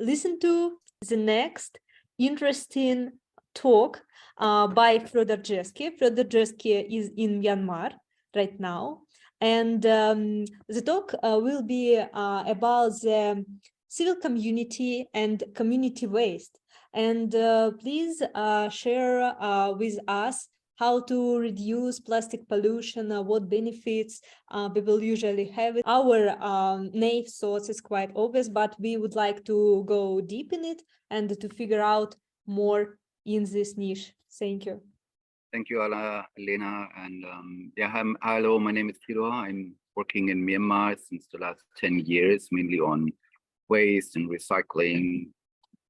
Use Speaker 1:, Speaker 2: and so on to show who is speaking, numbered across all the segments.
Speaker 1: listen to the next interesting talk by Friedor Jeske. Friedor Jeske is in Myanmar right now. And the talk will be about the civil community and community waste. And please share with us how to reduce plastic pollution, what benefits people usually have. Our naive thoughts is quite obvious, but we would like to go deep in it and to figure out more in this niche. Thank you.
Speaker 2: Thank you, Elena. And hello, my name is Friedor. I'm working in Myanmar since the last 10 years, mainly on waste and recycling,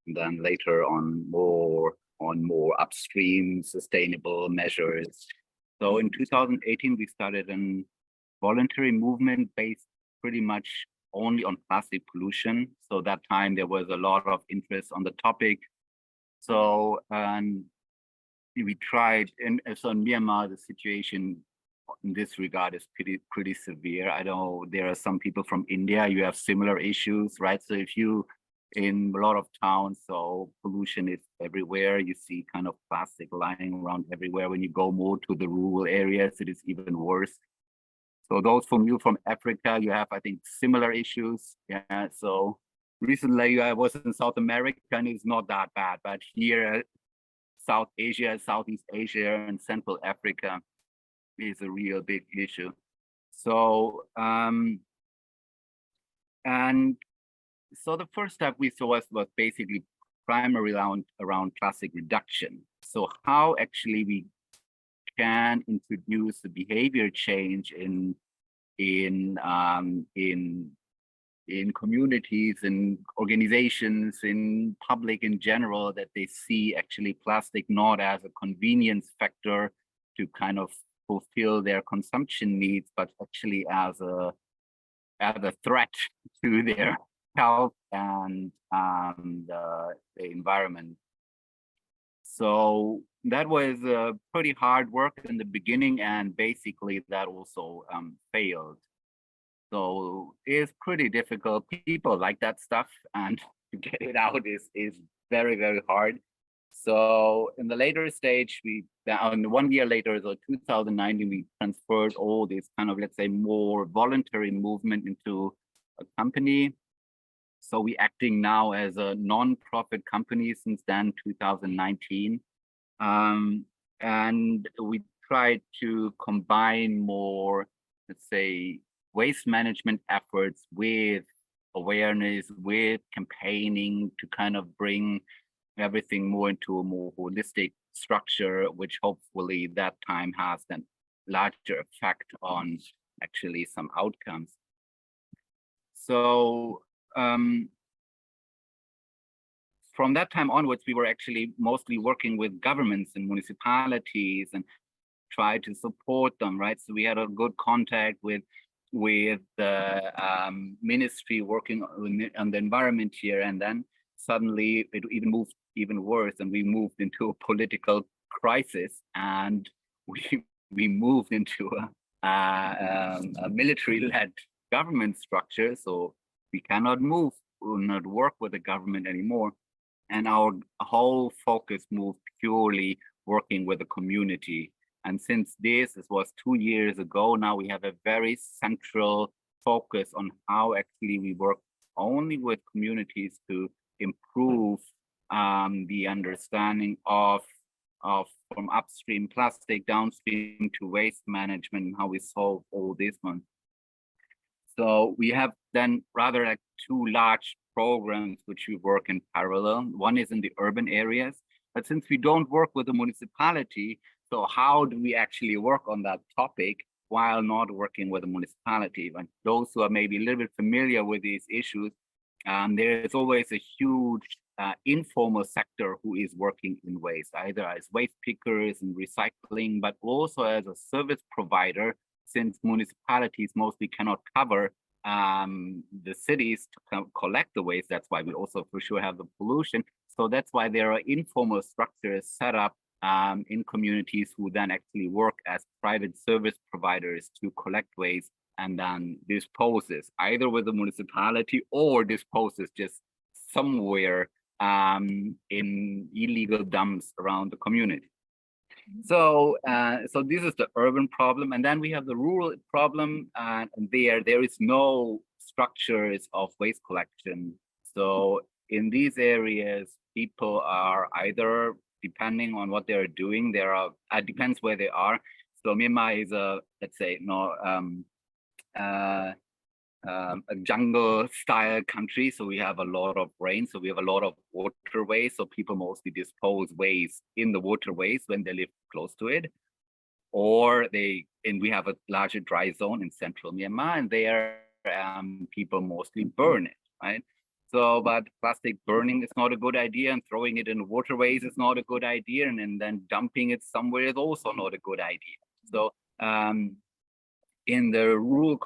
Speaker 2: and then later on more upstream sustainable measures. So in 2018, we started a voluntary movement based pretty much only on plastic pollution. So that time there was a lot of interest on the topic. So we tried, and so in Myanmar, the situation in this regard is pretty severe. I know there are some people from India, you have similar issues, right? So if you, in a lot of towns, so pollution is everywhere. You see kind of plastic lying around everywhere. When you go more to the rural areas, it is even worse. So those from you from Africa, you have, I think, similar issues. Yeah, so recently I was in South America and it's not that bad, but here, South Asia, Southeast Asia, and Central Africa is a real big issue. So, and so the first step we saw was basically primarily around plastic reduction. So how actually we can introduce the behavior change in communities and organizations, in public in general, that they see actually plastic not as a convenience factor to kind of fulfill their consumption needs, but actually as a threat to their health and the environment. So that was pretty hard work in the beginning, and basically that also failed. So it's pretty difficult. People like that stuff, and to get it out is very, very hard. So in the later stage, on 1 year later, so 2019, we transferred all this kind of, let's say, more voluntary movement into a company. So we're acting now as a non-profit company since then, 2019. And we tried to combine more, let's say, waste management efforts with awareness, with campaigning to kind of bring everything more into a more holistic structure, which hopefully that time has then larger effect on actually some outcomes. So from that time onwards, we were actually mostly working with governments and municipalities and try to support them, right? So we had a good contact with the ministry working on the environment here, and then suddenly it even moved even worse, and we moved into a political crisis, and we moved into a military-led government structure. So we cannot not work with the government anymore, and our whole focus moved purely working with the community. And since this was 2 years ago, now we have a very central focus on how actually we work only with communities to improve the understanding of from upstream plastic downstream to waste management, and how we solve all this one. So we have then rather like 2 large programs which we work in parallel. One is in the urban areas, but since we don't work with the municipality, so how do we actually work on that topic while not working with the municipality? And those who are maybe a little bit familiar with these issues, there is always a huge informal sector who is working in waste, either as waste pickers and recycling, but also as a service provider, since municipalities mostly cannot cover the cities to collect the waste. That's why we also for sure have the pollution. So that's why there are informal structures set up in communities who then actually work as private service providers to collect waste and then disposes either with the municipality or disposes just somewhere in illegal dumps around the community. So, so this is the urban problem, and then we have the rural problem, and there is no structures of waste collection. So in these areas, people are either, depending on what they're doing, it depends where they are. So Myanmar is let's say, a jungle style country, so we have a lot of rain, so we have a lot of waterways, so people mostly dispose waste in the waterways when they live close to it, or we have a larger dry zone in central Myanmar, and there people mostly burn it, right? So, but plastic burning is not a good idea, and throwing it in waterways is not a good idea, and then dumping it somewhere is also not a good idea. So in the rural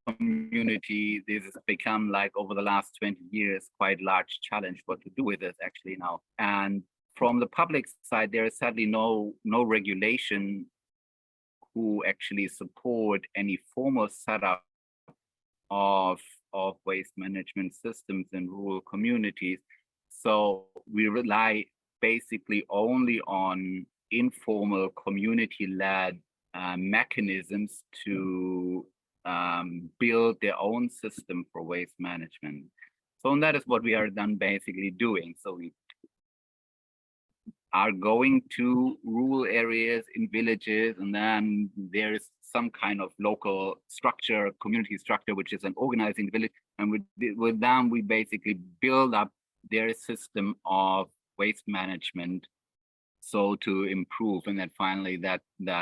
Speaker 2: community, this has become, like, over the last 20 years, quite large challenge what to do with it actually now. And from the public side, there is sadly no regulation who actually support any formal setup of waste management systems in rural communities. So we rely basically only on informal community-led mechanisms to build their own system for waste management. So, and that is what we are then basically doing. So we are going to rural areas in villages, and then there is some kind of local structure, community structure, which is an organizing village. And with them, we basically build up their system of waste management, so to improve, and then finally that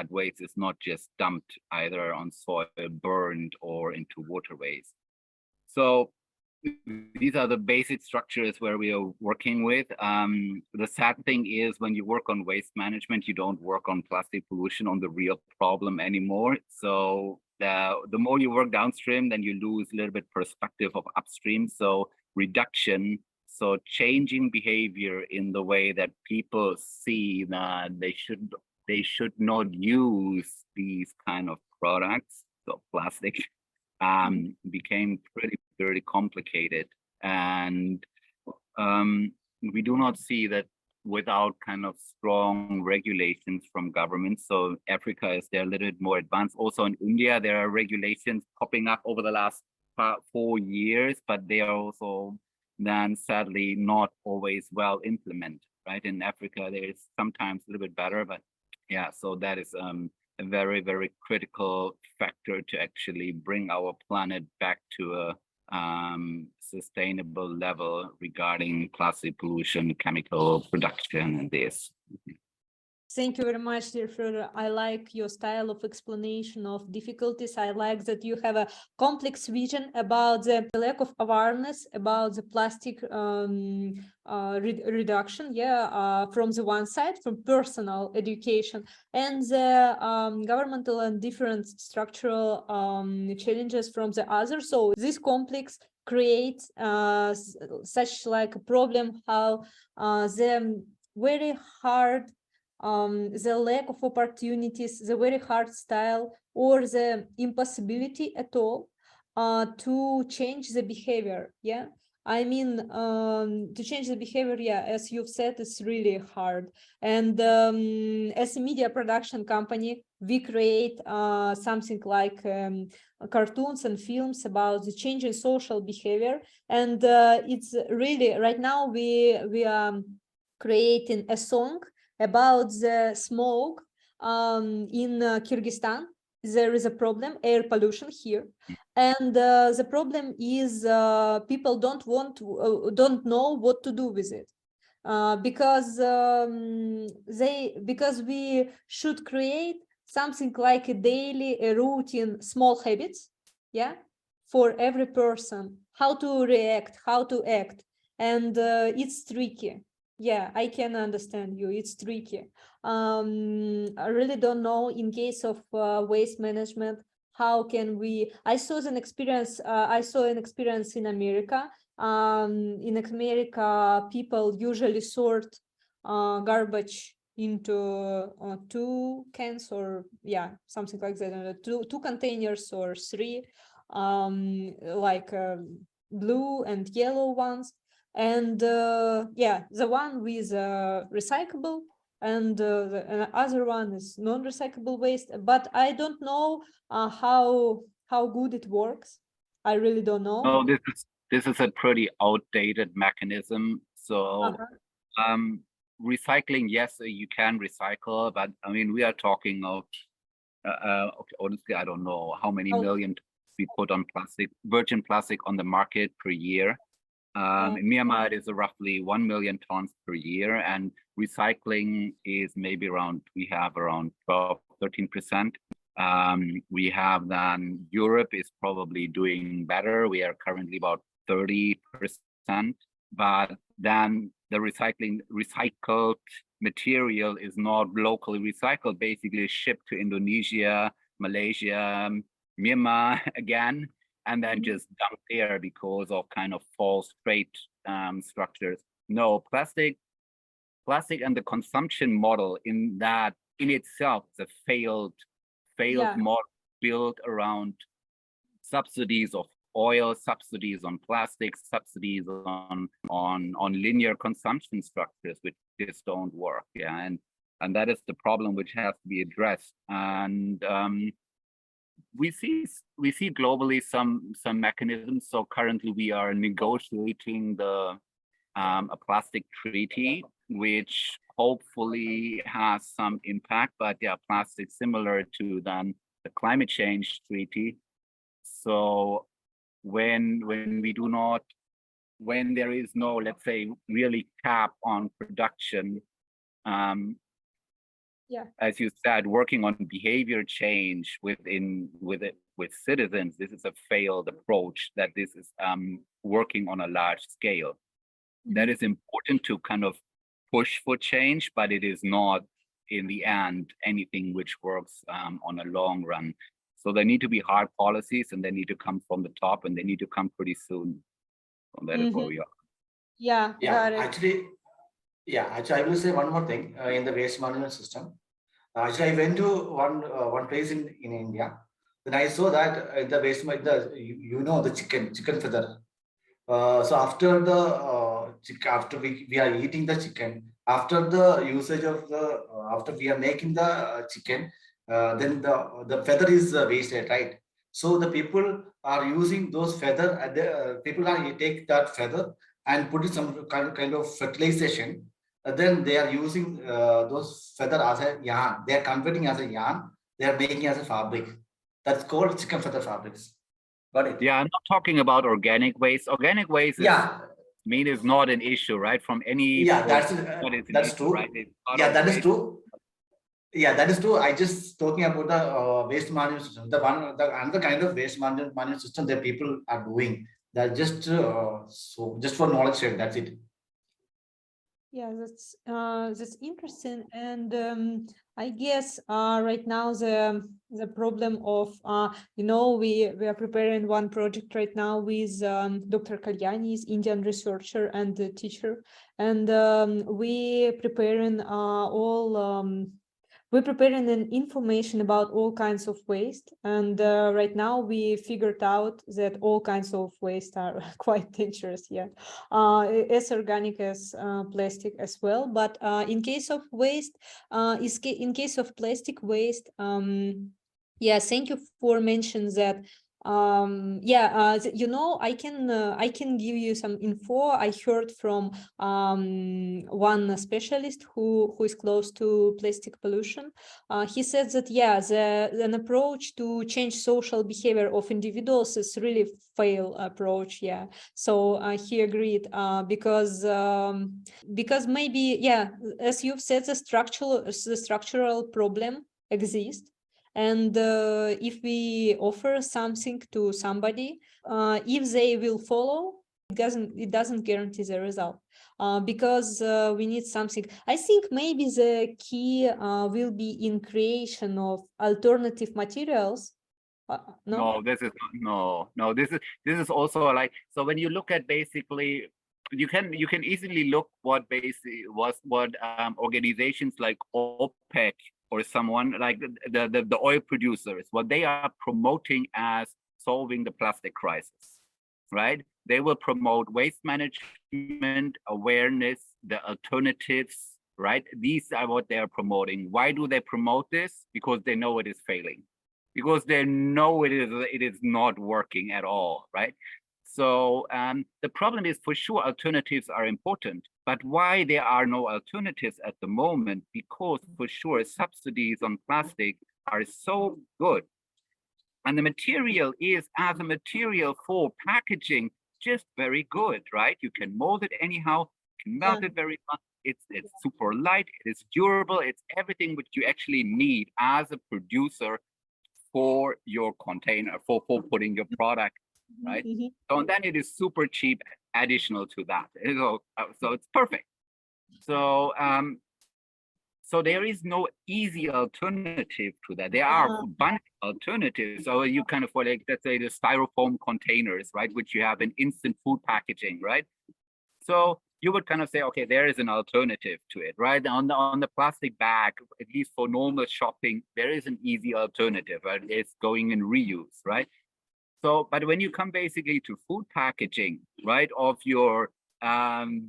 Speaker 2: waste is not just dumped either on soil, burned, or into waterways. So these are the basic structures where we are working with. The sad thing is, when you work on waste management, you don't work on plastic pollution, on the real problem anymore. So the more you work downstream, then you lose a little bit perspective of upstream. So reduction, so changing behavior in the way that people see that they should not use these kind of products, so plastic, became very complicated. And we do not see that without kind of strong regulations from governments. So Africa is there a little bit more advanced. Also in India, there are regulations popping up over the last 4 years, but they are also then sadly not always well implemented, right? In Africa, there is sometimes a little bit better, but yeah, so that is a very, very critical factor to actually bring our planet back to a sustainable level regarding plastic pollution, chemical production, and this.
Speaker 1: Thank you very much, dear Friedor. I like your style of explanation of difficulties. I like that you have a complex vision about the lack of awareness about the plastic reduction, from the one side, from personal education, and the governmental and different structural challenges from the other. So this complex creates such like a problem, how the very hard the lack of opportunities, the very hard style, or the impossibility at all to change the behavior. Yeah, I mean, to change the behavior, as you've said, it's really hard. And as a media production company, we create something like cartoons and films about the change in social behavior. And it's really, right now we are creating a song about the smoke in Kyrgyzstan. There is a problem, air pollution here, and the problem is people don't know what to do with it, because we should create something like a daily, a routine, small habits, for every person, how to react, how to act, and it's tricky. Yeah, I can understand you. It's tricky. I really don't know in case of waste management, how can we? I saw an experience in America. In America, people usually sort garbage into 2 cans, or something like that, two containers or 3, like blue and yellow ones. and the one with recyclable, and the other one is non-recyclable waste. But I don't know how good it works. I really don't know.
Speaker 2: No, this is a pretty outdated mechanism. So recycling, yes, you can recycle, but I mean, we are talking of okay, honestly, I don't know how many million we put on plastic, virgin plastic on the market per year. In Myanmar, it is roughly 1 million tons per year, and recycling is maybe around, we have around 12, 13%. We have then Europe is probably doing better. We are currently about 30%, but then the recycled material is not locally recycled, basically shipped to Indonesia, Malaysia, Myanmar again, and then just dumped there because of kind of false trade structures. No, plastic and the consumption model in itself is a failed model built around subsidies of oil, subsidies on plastic, subsidies on linear consumption structures, which just don't work. Yeah, and that is the problem which has to be addressed. And we see globally some mechanisms. So currently we are negotiating a plastic treaty, which hopefully has some impact. But yeah, plastic similar to then the climate change treaty. So when there is no, let's say, really cap on production, as you said, working on behavior change with citizens, this is a failed approach. That this is working on a large scale. That is important to kind of push for change, but it is not in the end anything which works on a long run. So there need to be hard policies, and they need to come from the top, and they need to come pretty soon. So that is where we are.
Speaker 1: Yeah, got it.
Speaker 3: Actually, I will say one more thing in the waste management system. Actually, I went to one place in India. Then I saw that the waste, the chicken feather. So after after we are eating the chicken, after the usage of the after we are making the chicken, then the feather is wasted, right? So the people are using those feather, and people are take that feather and put it some kind of fertilization. Then they are using those feather as a yarn. They are converting as a yarn. They are making as a fabric. That's called chicken feather fabrics. Got it?
Speaker 2: Yeah, I'm not talking about organic waste. Organic waste is not an issue, right? From any
Speaker 3: that's true.
Speaker 2: Right?
Speaker 3: That is true. Yeah, that is true. I just talking about the waste management system. The another kind of waste management system that people are doing. That just just for knowledge share. That's it.
Speaker 1: Yeah, that's interesting, and I guess right now the problem of we are preparing one project right now with Dr. Kalyani, is Indian researcher and teacher, and we preparing we're preparing an information about all kinds of waste, and right now we figured out that all kinds of waste are quite dangerous, as organic as plastic as well. But in case of waste, in case of plastic waste, thank you for mentioning that. I can give you some info. I heard from one specialist who is close to plastic pollution. He said that an approach to change social behavior of individuals is really fail approach. So he agreed because maybe as you've said, the structural problem exists. And if we offer something to somebody, if they will follow, it doesn't guarantee the result, because we need something. I think maybe the key will be in creation of alternative materials.
Speaker 2: This is also like, so when you look at basically, you can easily look what basically what organizations like OPEC or someone like the oil producers, what they are promoting as solving the plastic crisis, right? They will promote waste management, awareness, the alternatives, right? These are what they are promoting. Why do they promote this? Because they know it is failing. Because they know it is not working at all, right? So the problem is, for sure, alternatives are important. But why there are no alternatives at the moment? Because for sure, subsidies on plastic are so good. And the material is, as a material for packaging, just very good, right? You can mold it anyhow, can melt it very fast. It's super light, it is durable, it's everything which you actually need as a producer for your container, for putting your product, right? So and then it is super cheap additional to that. So it's perfect. So so there is no easy alternative to that. There are a bunch of alternatives. So you kind of, for like, let's say the styrofoam containers, right, which you have in instant food packaging, right? So you would kind of say, okay, there is an alternative to it, right? On the plastic bag, at least for normal shopping, there is an easy alternative, right? It's going in reuse, right? So, but when you come basically to food packaging, right, of your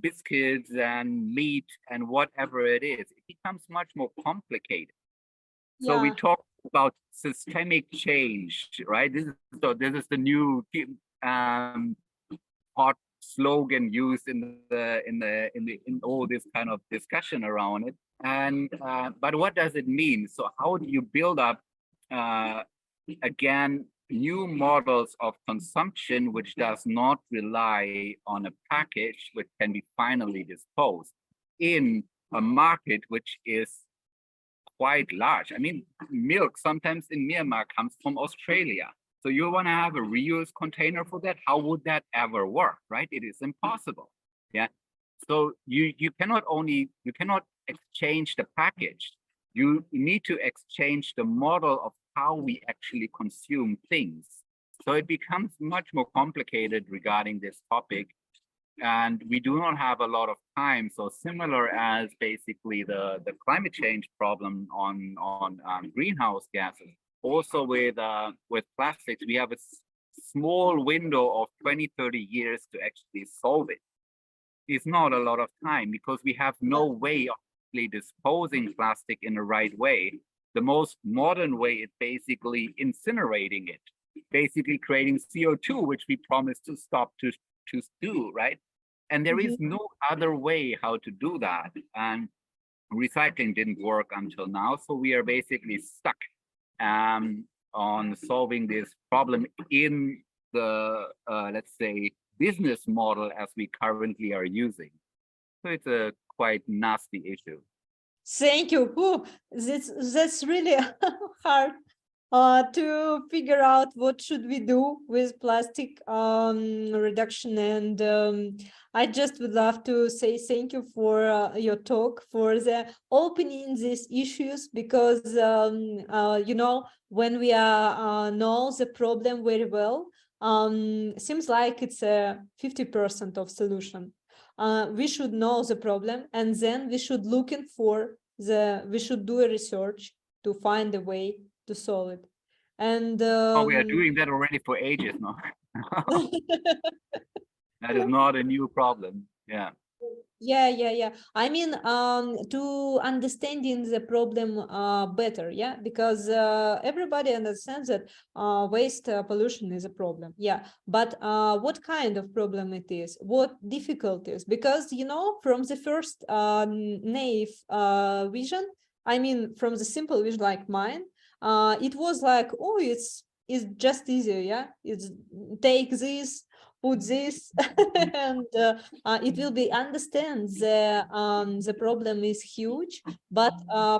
Speaker 2: biscuits and meat and whatever it is, it becomes much more complicated. So we talk about systemic change, right? This is the new hot slogan used in all this kind of discussion around it. And but what does it mean? So how do you build up again new models of consumption which does not rely on a package which can be finally disposed in a market which is quite large? I mean, milk sometimes in Myanmar comes from Australia. So you want to have a reuse container for that? How would that ever work, right? It is impossible. Yeah. So you cannot exchange the package. You need to exchange the model of how we actually consume things. So it becomes much more complicated regarding this topic. And we do not have a lot of time. So similar as basically the climate change problem on greenhouse gases, also with plastics, we have a small window of 20, 30 years to actually solve it. It's not a lot of time because we have no way of actually disposing plastic in the right way. The most modern way is basically incinerating it, basically creating CO2, which we promised to stop to do, right? And there is no other way how to do that. And recycling didn't work until now. So we are basically stuck on solving this problem in the, let's say, business model as we currently are using. So it's a quite nasty issue.
Speaker 1: Thank you. Ooh, that's really hard to figure out what should we do with plastic reduction. And I just would love to say thank you for your talk, for the opening these issues, because you know, when we know the problem very well, seems like it's a 50% of solution. We should know the problem, and then we should we should do a research to find a way to solve it. And
Speaker 2: we are doing that already for ages now. That is not a new problem. Yeah.
Speaker 1: Yeah. I mean, to understanding the problem better, yeah, because everybody understands that waste pollution is a problem, yeah, but what kind of problem it is, what difficulties, because, you know, from the first naive vision, I mean, from the simple vision like mine, it was like, oh, it's just easier, yeah, it's take this, put this, and it will be understand the problem is huge, but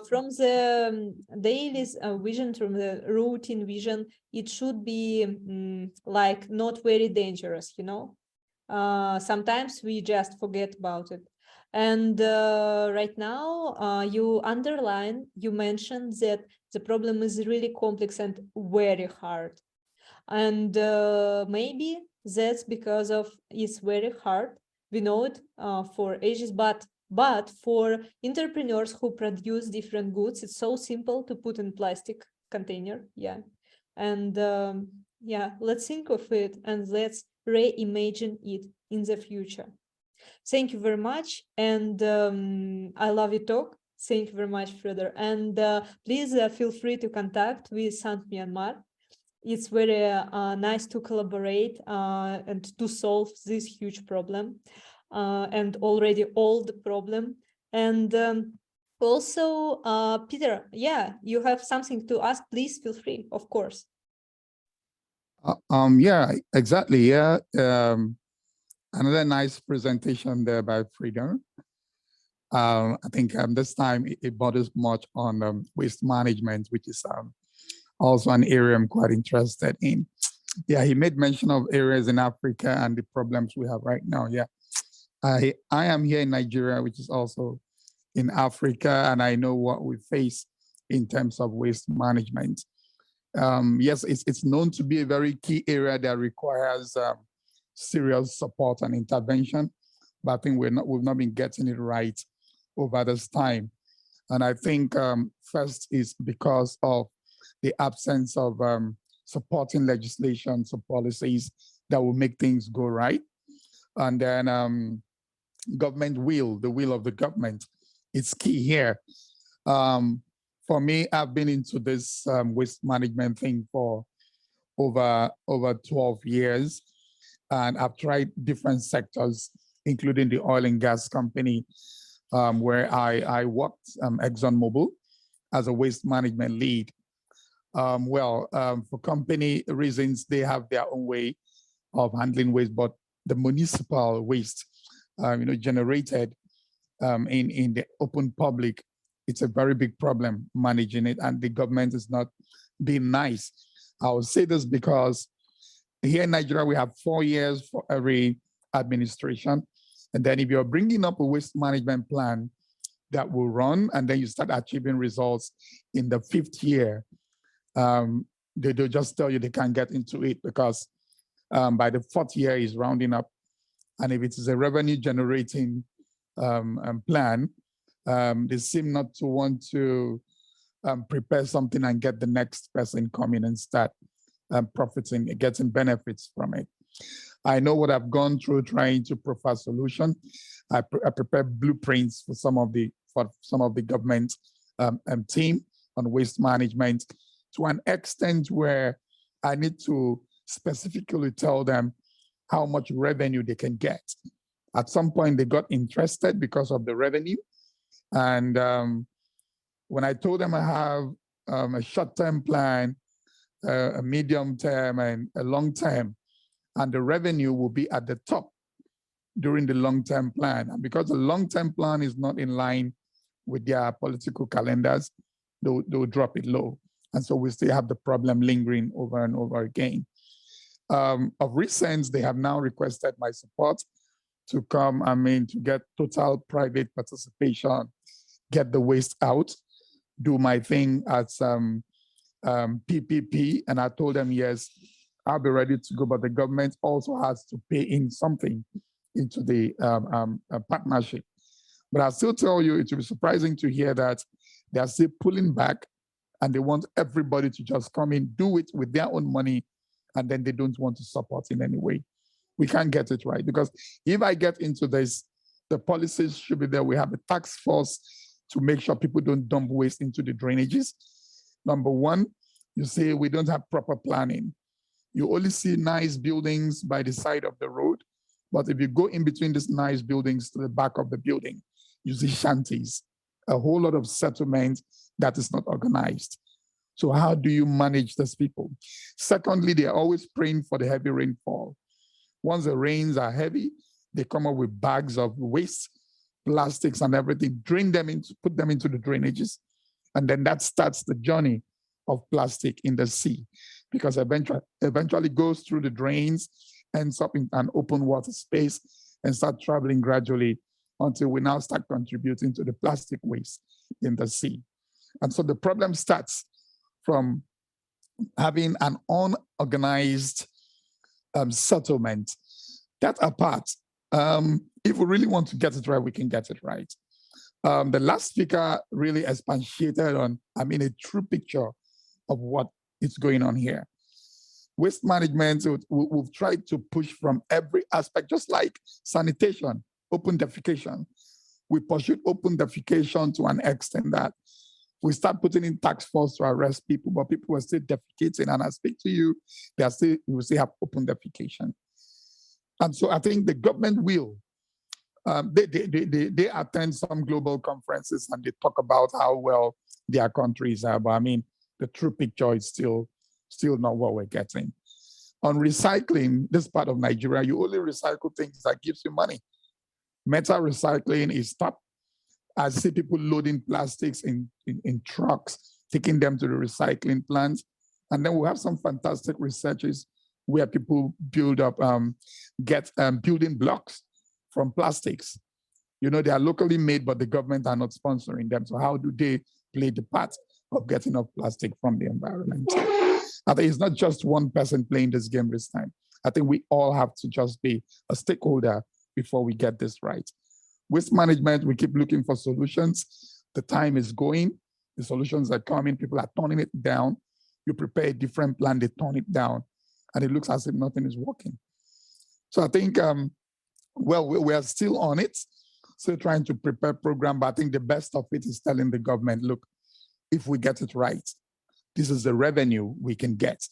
Speaker 1: from the daily vision, from the routine vision, it should be like not very dangerous, you know. Sometimes we just forget about it. And right now, you mentioned that the problem is really complex and very hard. And maybe that's because of it's very hard. We know it for ages, but for entrepreneurs who produce different goods, it's so simple to put in plastic container. Yeah. And yeah, let's think of it and let's reimagine it in the future. Thank you very much. And I love your talk. Thank you very much, Friedor. And please feel free to contact with Thant Myanmar. It's very nice to collaborate and to solve this huge problem and already old problem. And also, Peter, yeah, you have something to ask, please feel free, of course.
Speaker 4: Yeah, exactly. Yeah. Another nice presentation there by Friedor. I think this time it borders much on waste management, which is also an area I'm quite interested in. Yeah, he made mention of areas in Africa and the problems we have right now. Yeah, I am here in Nigeria, which is also in Africa, and I know what we face in terms of waste management. Yes, it's known to be a very key area that requires serious support and intervention, but I think we've not been getting it right over this time. And I think first is because of the absence of supporting legislation, so policies that will make things go right. And then government will, the will of the government, it's key here. For me, I've been into this waste management thing for over 12 years. And I've tried different sectors, including the oil and gas company, where I worked ExxonMobil as a waste management lead. For company reasons, they have their own way of handling waste, but the municipal waste, generated in the open public, it's a very big problem managing it, and the government is not being nice. I will say this because here in Nigeria, we have 4 years for every administration. And then if you're bringing up a waste management plan that will run, and then you start achieving results in the 5th year, they'll just tell you they can't get into it because by the 4th year is rounding up. And if it is a revenue generating plan, they seem not to want to prepare something and get the next person come in and start profiting, getting benefits from it. I know what I've gone through trying to provide solution. I prepare blueprints for some of the government team on waste management to an extent where I need to specifically tell them how much revenue they can get. At some point, they got interested because of the revenue. And when I told them I have a short-term plan, a medium-term, and a long-term, and the revenue will be at the top during the long-term plan. And because the long-term plan is not in line with their political calendars, they'll drop it low. And so we still have the problem lingering over and over again. Of recent, they have now requested my support to come, to get total private participation, get the waste out, do my thing as PPP. And I told them, yes, I'll be ready to go, but the government also has to pay in something into the partnership. But I still tell you, it will be surprising to hear that they are still pulling back and they want everybody to just come in, do it with their own money, and then they don't want to support in any way. We can't get it right, because if I get into this, the policies should be there. We have a task force to make sure people don't dump waste into the drainages. Number one, you say we don't have proper planning. You only see nice buildings by the side of the road, but if you go in between these nice buildings to the back of the building, you see shanties, a whole lot of settlement that is not organized. So how do you manage these people? Secondly, they're always praying for the heavy rainfall. Once the rains are heavy, they come up with bags of waste, plastics and everything, put them into the drainages. And then that starts the journey of plastic in the sea, because eventually goes through the drains, ends up in an open water space, and start traveling gradually until we now start contributing to the plastic waste in the sea. And so the problem starts from having an unorganized settlement. That apart, if we really want to get it right, we can get it right. The last speaker really expatiated on, a true picture of what is going on here. Waste management, we've tried to push from every aspect, just like sanitation, open defecation. We pursued open defecation to an extent that we start putting in task force to arrest people, but people were still defecating. And I speak to you, you will still have open defecation. And so I think the government will, they attend some global conferences and they talk about how well their countries are, but I mean, the true picture is still not what we're getting. On recycling, this part of Nigeria, you only recycle things that gives you money. Metal recycling is stopped. I see people loading plastics in trucks, taking them to the recycling plants. And then we have some fantastic researches where people build up, get building blocks from plastics. You know, they are locally made, but the government are not sponsoring them. So how do they play the part of getting off plastic from the environment? I think it's not just one person playing this game this time. I think we all have to just be a stakeholder before we get this right. Waste management, we keep looking for solutions. The time is going, the solutions are coming, people are turning it down. You prepare a different plan, they turn it down, and it looks as if nothing is working. So I think, well, we are still on it, still trying to prepare program, but I think the best of it is telling the government, look, if we get it right, this is the revenue we can get.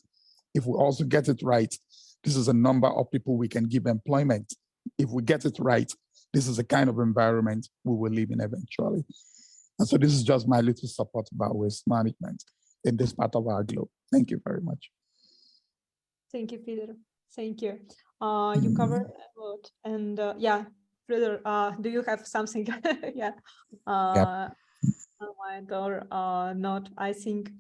Speaker 4: If we also get it right, this is a number of people we can give employment. If we get it right, this is the kind of environment we will live in eventually. And so this is just my little support about waste management in this part of our globe. Thank you very much.
Speaker 1: Thank you, Peter. Thank you. You covered a lot. And yeah, Friedor, do you have something? Yeah. Mind or not? I think,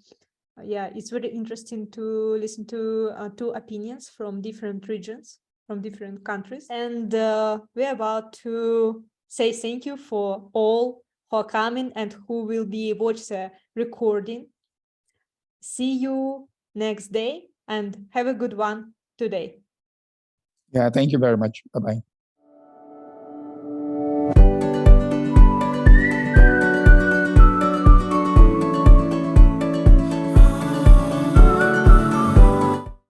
Speaker 1: yeah, it's very interesting to listen to two opinions from different regions, from different countries. And we're about to say thank you for all who are coming and who will be watch the recording. See you next day and have a good one today.
Speaker 4: Yeah, thank you very much. Bye-bye.